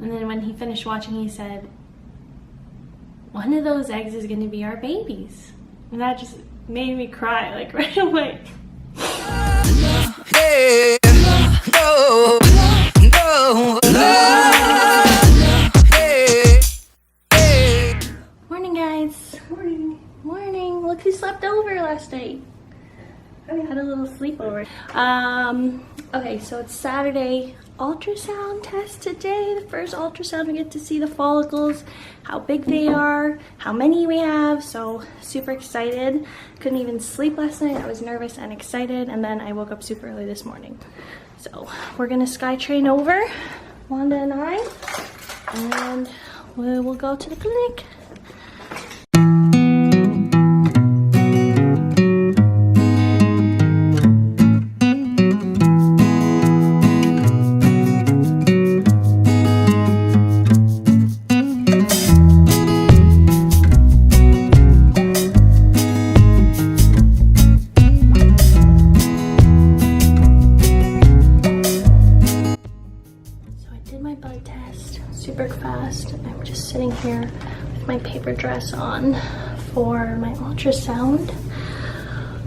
And then when he finished watching, he said, one of those eggs is going to be our babies. And that just made me cry, like, right away. Hey, no, no, hey, hey. Morning, guys. Morning. Morning. Look who slept over last night. I had a little sleepover. Okay, so it's Saturday. Ultrasound test today. The first ultrasound, we get to see the follicles, how big they are, how many we have. So super excited. Couldn't even sleep last night. I was nervous and excited, and then I woke up super early this morning. So we're gonna SkyTrain over, Wanda and I, and we'll go to the clinic. Here with my paper dress on for my ultrasound.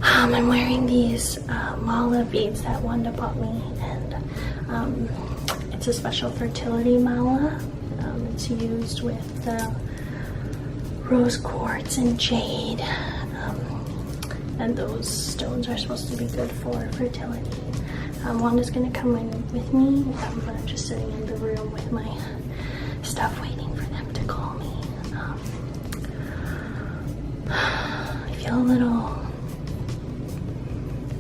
I'm wearing these mala beads that Wanda bought me, and it's a special fertility mala. It's used with rose quartz and jade, and those stones are supposed to be good for fertility. Wanda's gonna come in with me, but I'm just sitting in the room with my stuff waiting for them to call me. I feel a little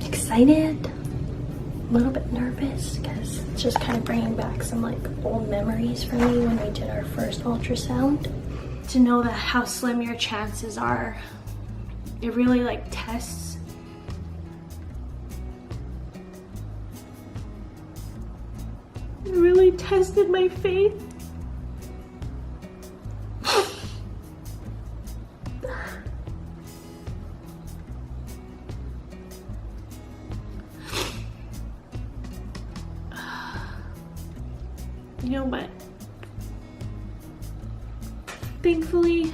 excited, a little bit nervous, because it's just kind of bringing back some like old memories for me when we did our first ultrasound. To know that how slim your chances are, it really like tests it really tested my faith. You know, but thankfully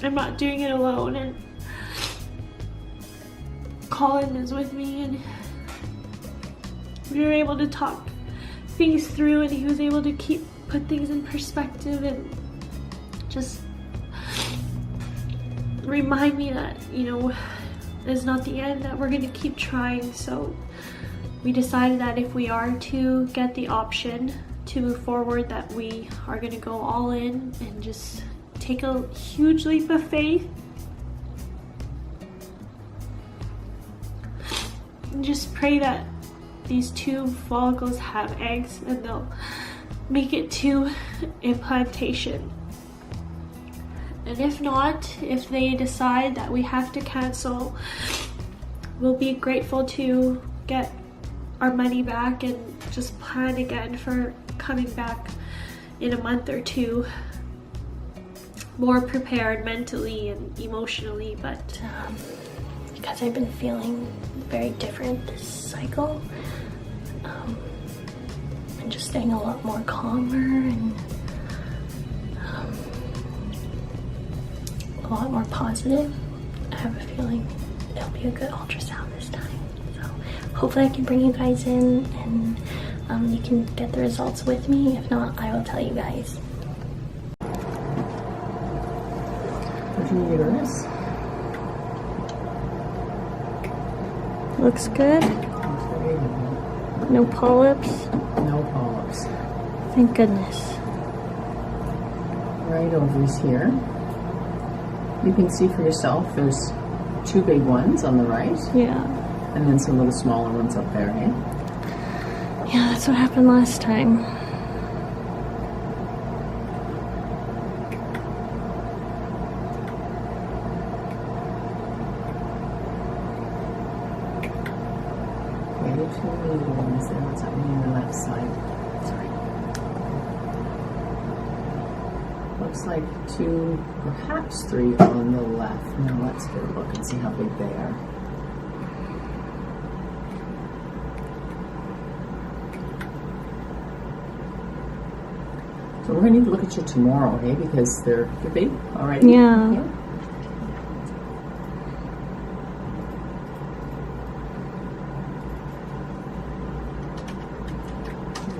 I'm not doing it alone, and Colin is with me, and we were able to talk things through, and he was able to put things in perspective and just remind me that, you know, it's not the end, that we're gonna keep trying. So we decided that if we are to get the option to move forward, that we are going to go all in and just take a huge leap of faith and just pray that these two follicles have eggs and they'll make it to implantation. And if not, if they decide that we have to cancel, we'll be grateful to get our money back and just plan again for coming back in a month or two, more prepared mentally and emotionally. But because I've been feeling very different this cycle, and just staying a lot more calmer and a lot more positive, I have a feeling it'll be a good ultrasound this time. Hopefully I can bring you guys in, and you can get the results with me. If not, I will tell you guys. Uterus. Looks good. No polyps. No polyps. Thank goodness. Right ovaries here. You can see for yourself there's two big ones on the right. Yeah. And then some little smaller ones up there, eh? Yeah, that's what happened last time. Okay, the two little ones there. What's happening on the left side? Sorry. Looks like two, perhaps three on the left. Now let's get a look and see how big they are. But we're going to need to look at you tomorrow, hey? Because they're big already. Yeah.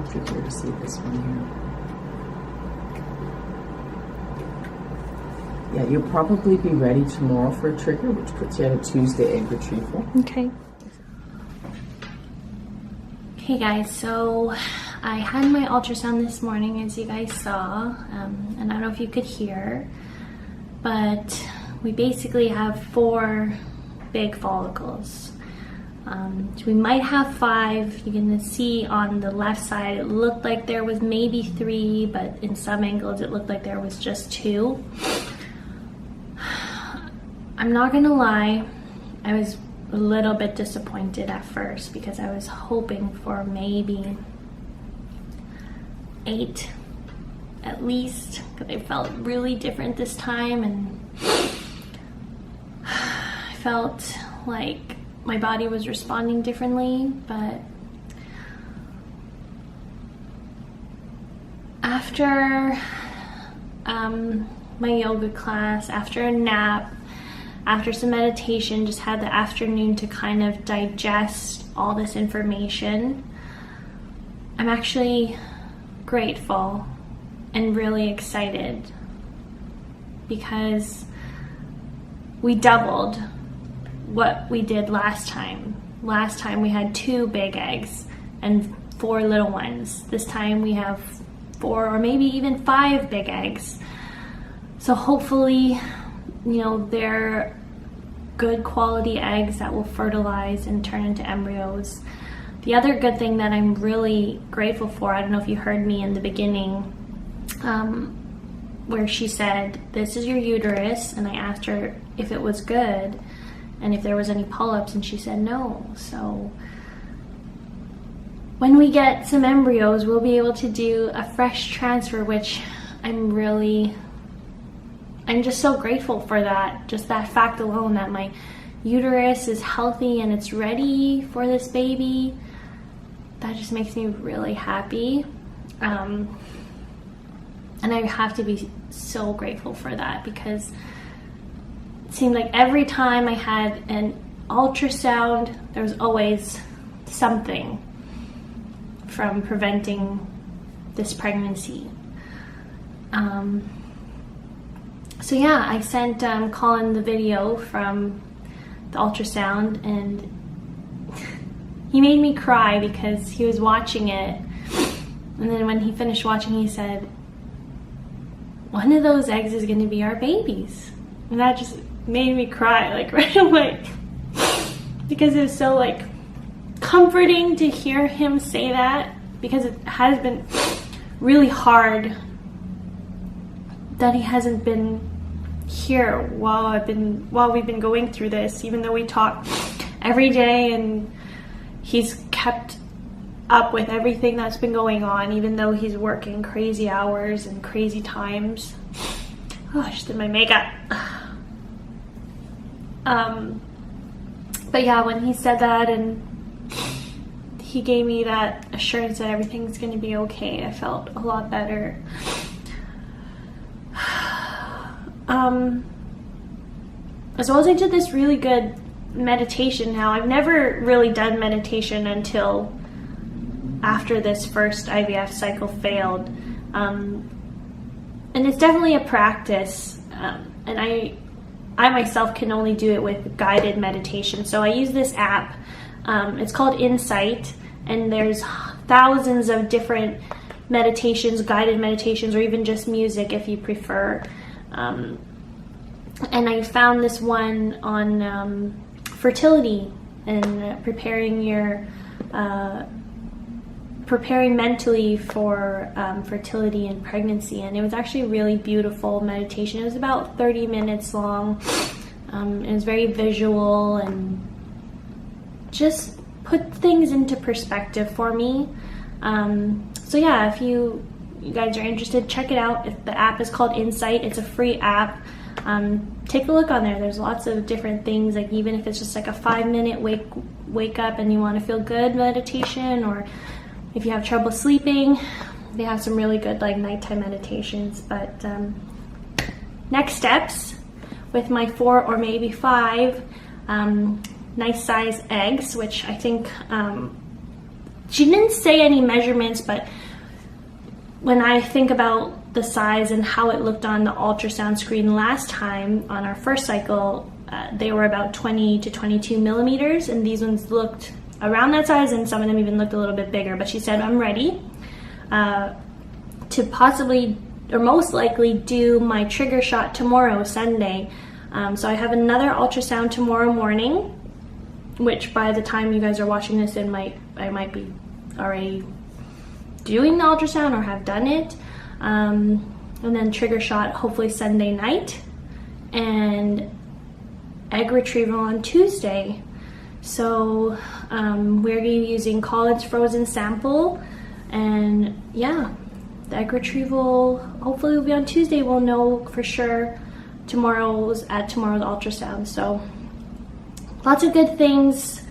Click here to see this one here. Yeah, you'll probably be ready tomorrow for a trigger, which puts you at a Tuesday egg retrieval. Okay. Hey guys, so I had my ultrasound this morning, as you guys saw, and I don't know if you could hear, but we basically have 4 big follicles. So we might have 5. You can see on the left side it looked like there was maybe 3, but in some angles it looked like there was just 2. I'm not gonna lie, I was a little bit disappointed at first because I was hoping for maybe 8 at least, because I felt really different this time, and I felt like my body was responding differently. But after my yoga class, after a nap, after some meditation, just had the afternoon to kind of digest all this information, I'm actually grateful and really excited because we doubled what we did last time. Last time we had 2 big eggs and 4 little ones. This time we have 4 or maybe even 5 big eggs. So hopefully, you know, they're good quality eggs that will fertilize and turn into embryos. The other good thing that I'm really grateful for, I don't know if you heard me in the beginning, where she said, this is your uterus, and I asked her if it was good and if there was any polyps, and she said no. So when we get some embryos, we'll be able to do a fresh transfer, which I'm just so grateful for that. Just that fact alone, that my uterus is healthy and it's ready for this baby, that just makes me really happy. And I have to be so grateful for that, because it seemed like every time I had an ultrasound, there was always something from preventing this pregnancy. So yeah, I sent Colin the video from the ultrasound, and he made me cry because he was watching it, and then when he finished watching, he said, one of those eggs is going to be our babies. And that just made me cry, like, right away, because it was so, like, comforting to hear him say that, because it has been really hard that he hasn't been here while we've been going through this, even though we talk every day and he's kept up with everything that's been going on, even though he's working crazy hours and crazy times. Oh, I just did my makeup. But yeah, when he said that and he gave me that assurance that everything's going to be okay, I felt a lot better. As well as I did this really good meditation. Now, I've never really done meditation until after this first IVF cycle failed. And it's definitely a practice. And I myself can only do it with guided meditation. So I use this app. It's called Insight, and there's thousands of different meditations, guided meditations, or even just music if you prefer. And I found this one on fertility and preparing mentally for fertility and pregnancy, and it was actually a really beautiful meditation. It was about 30 minutes long. It was very visual and just put things into perspective for me. So yeah, if you guys are interested, check it out. The app is called Insight. It's a free app. Take a look on there. There's lots of different things, like even if it's just like a 5-minute wake up and you want to feel good meditation, or if you have trouble sleeping, they have some really good like nighttime meditations. But next steps with my 4 or maybe 5 nice size eggs, which I think she didn't say any measurements, but when I think about the size and how it looked on the ultrasound screen last time on our first cycle, they were about 20 to 22 millimeters, and these ones looked around that size, and some of them even looked a little bit bigger. But she said, I'm ready to possibly or most likely do my trigger shot tomorrow, Sunday. So I have another ultrasound tomorrow morning, which by the time you guys are watching this, I might be already doing the ultrasound or have done it. And then trigger shot hopefully Sunday night, and egg retrieval on Tuesday. So we're using Colin's frozen sample, and yeah, the egg retrieval hopefully will be on Tuesday. We'll know for sure tomorrow's ultrasound. So lots of good things.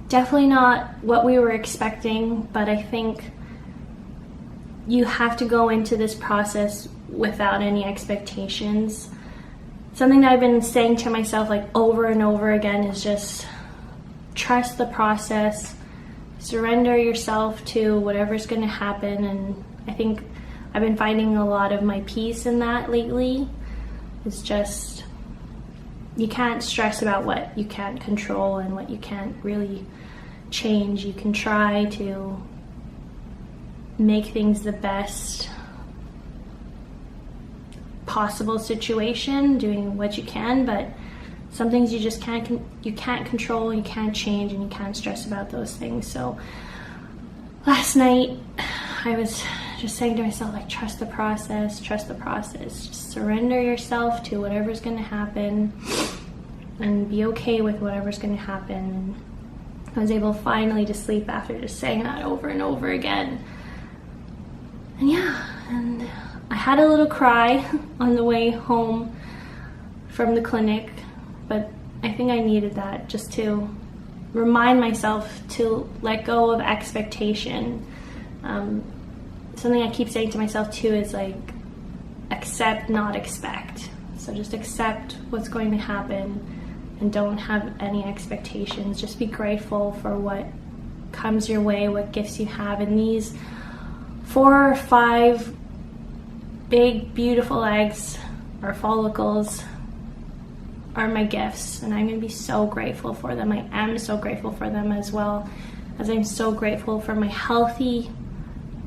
Definitely not what we were expecting, but I think you have to go into this process without any expectations. Something that I've been saying to myself like over and over again is just trust the process, surrender yourself to whatever's going to happen. And I think I've been finding a lot of my peace in that lately. It's just, you can't stress about what you can't control and what you can't really change. You can try to make things the best possible situation, doing what you can, but some things you just can't control, you can't change, and you can't stress about those things. So last night I was just saying to myself, like, trust the process, just surrender yourself to whatever's going to happen and be okay with whatever's going to happen. And I was able finally to sleep after just saying that over and over again. And yeah, and I had a little cry on the way home from the clinic, but I think I needed that just to remind myself to let go of expectation. Something I keep saying to myself too is like, accept, not expect. So just accept what's going to happen and don't have any expectations. Just be grateful for what comes your way, what gifts you have. And these 4 or 5 big, beautiful eggs or follicles are my gifts, and I'm going to be so grateful for them. I am so grateful for them, as well as I'm so grateful for my healthy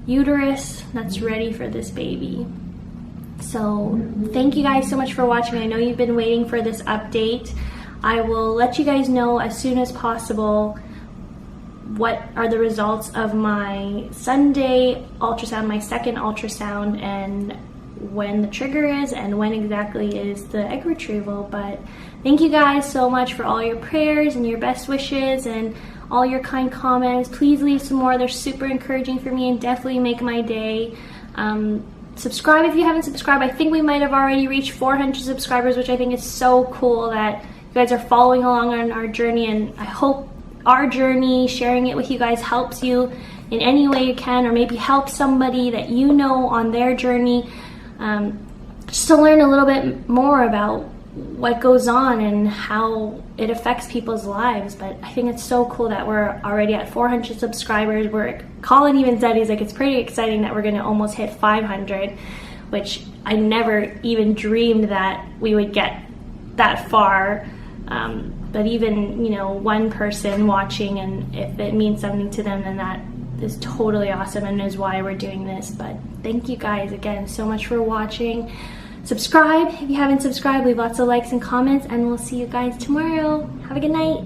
uterus that's ready for this baby. So thank you guys so much for watching. I know you've been waiting for this update. I will let you guys know as soon as possible what are the results of my Sunday ultrasound, my second ultrasound, and when the trigger is and when exactly is the egg retrieval. But thank you guys so much for all your prayers and your best wishes and all your kind comments. Please leave some more. They're super encouraging for me and definitely make my day. Subscribe if you haven't subscribed. I think we might have already reached 400 subscribers, which I think is so cool that you guys are following along on our journey, and I hope our journey, sharing it with you guys, helps you in any way you can, or maybe help somebody that you know on their journey, just to learn a little bit more about what goes on and how it affects people's lives. But I think it's so cool that we're already at 400 subscribers. Colin even said, he's like, it's pretty exciting that we're going to almost hit 500, which I never even dreamed that we would get that far. But even, one person watching, and if it means something to them, then that is totally awesome and is why we're doing this. But thank you guys again so much for watching. Subscribe if you haven't subscribed. Leave lots of likes and comments, and we'll see you guys tomorrow. Have a good night.